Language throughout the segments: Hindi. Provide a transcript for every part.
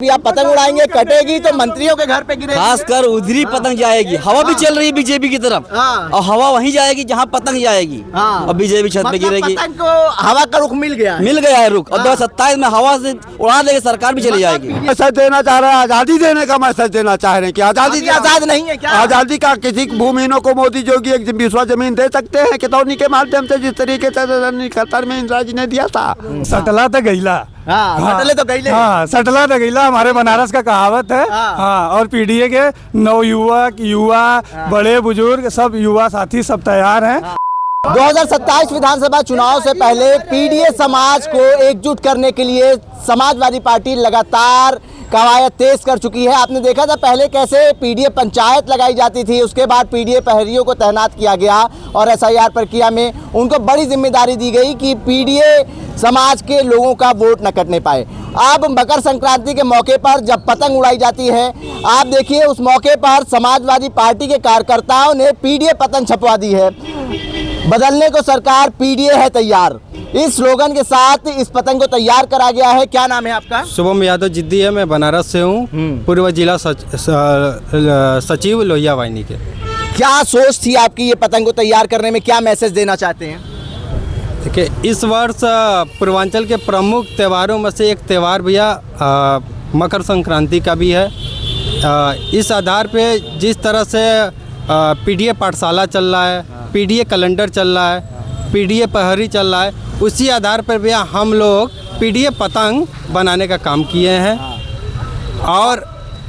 भी आप पतंग उड़ाएंगे कटेगी तो मंत्रियों के घर पे गिरेगी। खासकर उधरी पतंग जाएगी। हवा भी चल रही है बीजेपी की तरफ और हवा वहीं जाएगी जहां पतंग जाएगी और बीजेपी छत पे गिरेगी। पतंग को हवा का रुख मिल गया है रुख और 2027 में हवा से उड़ा देगी, सरकार भी चली जाएगी। मैसेज देना चाह रहा है, आजादी देने का मैसेज देना चाह रहे हैं कि आजादी आजाद नहीं है क्या? आजादी का किसी भूमिहीनों को मोदी जोगी एक विश्वा जमीन दे सकते हैं कितौनी के माध्यम से, जिस तरीके से 71 में इंदिरा जी ने दिया था। सटला तो गईला, सटले तो गईले। हाँ सटला तो गईला हमारे बनारस का कहावत है। हाँ और पीडीए के नवयुवक युवा बड़े बुजुर्ग सब युवा साथी सब तैयार हैं। 2027 विधानसभा चुनाव से पहले पीडीए समाज को एकजुट करने के लिए समाजवादी पार्टी लगातार कवायद तेज कर चुकी है। आपने देखा था पहले कैसे पीडीए पंचायत लगाई जाती थी, उसके बाद पीडीए प्रहरियों को तैनात किया गया और एसआईआर प्रक्रिया में उनको बड़ी जिम्मेदारी दी गई कि पीडीए समाज के लोगों का वोट न कटने पाए। अब मकर संक्रांति के मौके पर जब पतंग उड़ाई जाती है, आप देखिए उस मौके पर समाजवादी पार्टी के कार्यकर्ताओं ने पीडीए पतंग छपवा दी है। बदलने को सरकार पीडीए है तैयार, इस स्लोगन के साथ इस पतंग को तैयार करा गया है। क्या नाम है आपका? शुभम यादव जिद्दी है, मैं बनारस से हूँ, पूर्व जिला सचिव लोहिया वाहिनी के। क्या सोच थी आपकी ये पतंग को तैयार करने में, क्या मैसेज देना चाहते हैं? देखिए इस वर्ष पूर्वांचल के प्रमुख त्योहारों में से एक त्यौहार भैया मकर संक्रांति का भी है। इस आधार पे जिस तरह से पीडीए पाठशाला चल रहा है, पीडीए कैलेंडर चल रहा है, पीडीए प्रहरी चल रहा है, उसी आधार पर भैया हम लोग पीडीए पतंग बनाने का काम किए हैं। और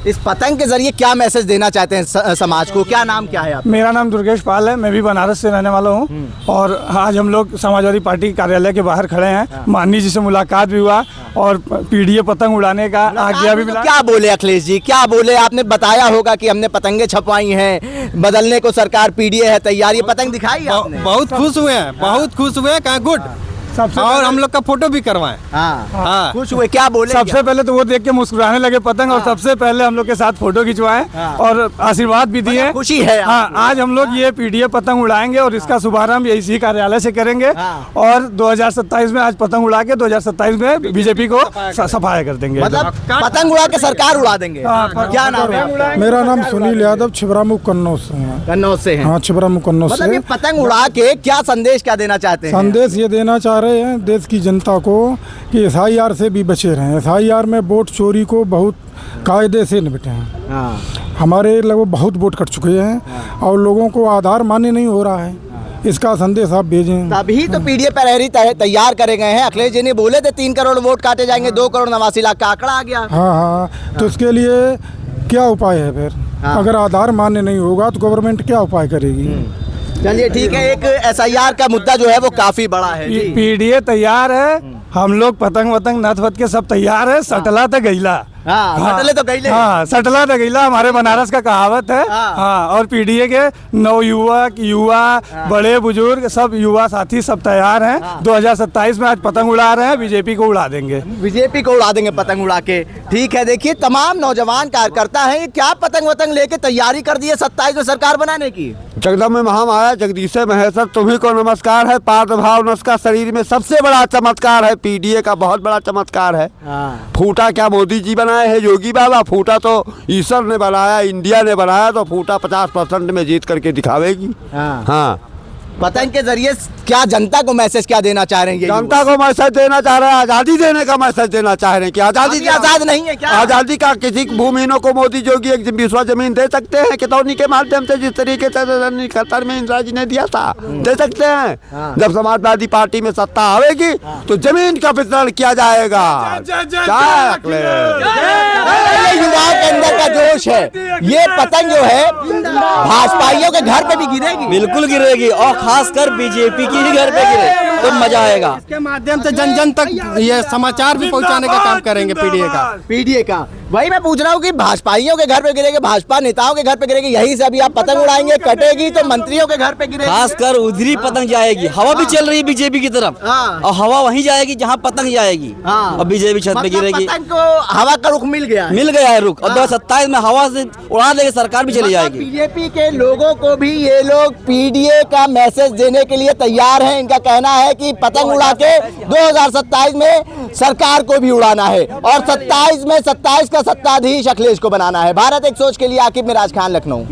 इस पतंग के जरिए क्या मैसेज देना चाहते हैं समाज को? क्या नाम क्या है आप? मेरा नाम दुर्गेश पाल है, मैं भी बनारस से रहने वाला हूँ और आज हम लोग समाजवादी पार्टी कार्यालय के बाहर खड़े हैं। माननीय जी से मुलाकात भी हुआ और पीडीए पतंग उड़ाने का आज्ञा भी मिला। क्या बोले अखिलेश जी, क्या बोले? आपने बताया होगा कि हमने पतंगे छपवाई हैं, बदलने को सरकार पीडीए है तैयार, ये पतंग दिखाई आपने? बहुत खुश हुए हैं, बहुत खुश हुए हैं। कहाँ गुड और हम लोग का फोटो भी करवाएं। हाँ खुश हुए, क्या बोले? सबसे पहले तो वो देख के मुस्कुराने लगे पतंग और सबसे पहले हम लोग के साथ फोटो खिंचवाएं और आशीर्वाद भी दिए। खुशी है। हाँ आज हम लोग ये पीडीए पतंग उड़ाएंगे और इसका शुभारंभ इसी कार्यालय से करेंगे और 2027 में आज पतंग उड़ा के 2027 में बीजेपी को सफाया कर देंगे। मतलब पतंग उड़ा के सरकार उड़ा देंगे। क्या नाम है? मेरा नाम सुनील यादव, छिबरामुख कन्नौज से है। कन्नौज से हैं? हाँ छिबरामुख कन्नौज से। मतलब ये पतंग उड़ा के क्या संदेश क्या देना चाहते हैं? संदेश ये देना चाह रहे हैं देश की जनता को कि एसआईआर से भी बचे रहें। एसआईआर में वोट चोरी को बहुत कायदे से निपटे हैं। हमारे लगभग बहुत वोट कट चुके हैं और लोगों को आधार मान्य नहीं हो रहा है, इसका संदेश आप भेजें। तभी तो पीडीए प्रहरी तैयार करे गए हैं। अखिलेश जी ने बोले थे 3 करोड़ वोट काटे जाएंगे, 2 करोड़ 89 लाख का आंकड़ा आ गया। हाँ तो इसके लिए क्या उपाय है फिर? अगर आधार मान्य नहीं होगा तो गवर्नमेंट क्या उपाय करेगी? चलिए ठीक है, एक एसआईआर का मुद्दा जो है वो काफी बड़ा है। पीडीए तैयार है, हम लोग पतंग वतंग नथ वत के सब तैयार है। सटला तो गईला, सटले तो गईले। हाँ सटला तो गईला हमारे बनारस का कहावत है। हाँ और पीडीए के नवयुवक युवा बड़े बुजुर्ग सब युवा साथी सब तैयार हैं। 2027 में आज पतंग उड़ा रहे हैं, बीजेपी को उड़ा देंगे। बीजेपी को उड़ा देंगे पतंग उड़ा के। ठीक है, देखिए तमाम नौजवान कार्यकर्ता हैं, क्या पतंग वतंग लेके तैयारी कर दी है 27 में सरकार बनाने की। जगदम्ब महामाया जगदीश महेश्वर तुम्ही को नमस्कार है। पाद भाव नमस्कार शरीर में सबसे बड़ा चमत्कार है, पीडीए का बहुत बड़ा चमत्कार है। फूटा क्या मोदी जी बनाए है, योगी बाबा? फूटा तो ईश्वर ने बनाया, इंडिया ने बनाया, तो फूटा 50% में जीत करके दिखावेगी। हाँ पतंग के जरिए क्या जनता को मैसेज क्या देना चाह रहे हैं? जनता को मैसेज देना चाह रहे हैं, आजादी देने का मैसेज देना चाह रहे हैं कि आजादी आजाद नहीं है क्या? आजादी का किसी भूमिहीनों को मोदी जोगी एक विश्वा जमीन दे सकते हैं कितौनी के माध्यम से, जिस तरीके से 71 में इंदिरा जी ने दिया था, दे सकते हैं। जब समाजवादी पार्टी में सत्ता आएगी तो जमीन का वितरण किया जाएगा। युवाओं के अंदर का जोश है, ये पतंग जो है भाजपाइयों के घर पे भी गिरेगी। बिल्कुल गिरेगी और खासकर बीजेपी की ही घर पे गिरे तो मजा आएगा। इसके माध्यम से जन जन तक ये समाचार भी पहुंचाने का काम करेंगे पीडीए का। वही मैं पूछ रहा हूँ कि भाजपाइयों के घर पे गिरेगी, भाजपा नेताओं के घर पे गिरेगी, यहीं से अभी आप पतंग उड़ाएंगे कटेगी तो मंत्रियों के घर पे गिरेगी। खासकर उधरी पतंग जाएगी। हवा भी चल रही है बीजेपी की तरफ और हवा वहीं जाएगी जहां पतंग जाएगी और बीजेपी छत पे गिरेगी। पतंग को हवा का रुख मिल गया है रुख और 2027 में हवा से उड़ा देगी, सरकार भी चली जाएगी। बीजेपी के लोगों को भी ये लोग पीडीए का मैसेज देने के लिए तैयार हैं। इनका कहना है है कि पतंग उड़ा के 2027 में सरकार को भी उड़ाना है और 27 में 27 का सत्ताधीश अखिलेश को बनाना है। भारत एक सोच के लिए आकिब मिराज खान, लखनऊ।